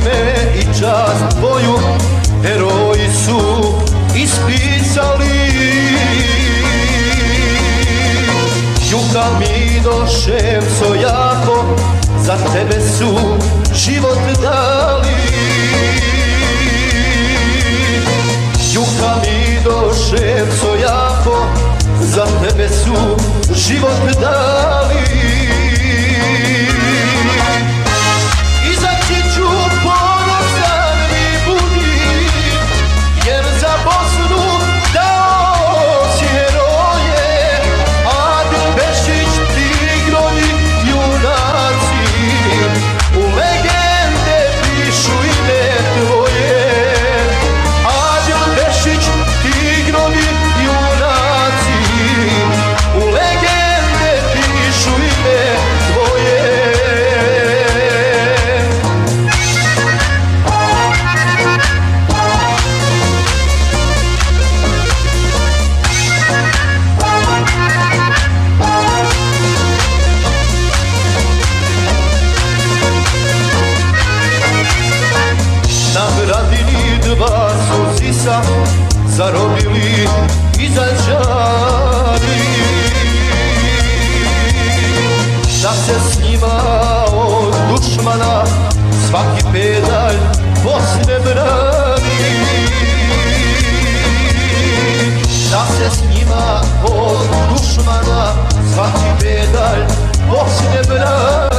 ime i čast tvoju heroji su ispisali. Juka mi došem so jako, za tebe su život dali. Juka mi došem so jako, za tebe su život dali. Izaći ću ponosan i budi, jer za Bosnu dao si heroje. Adil Bešić, tigrovi, junaci, u legende pišu ime tvoje. Adil Bešić, tigrovi, junaci, u legende pišu ime tvoje. Na Gradini dva su sisa zarobili Izađani, da se s njima od dušmana svaki pedalj Bosne brani. Da se s njima od dušmana svaki pedalj Bosne brani.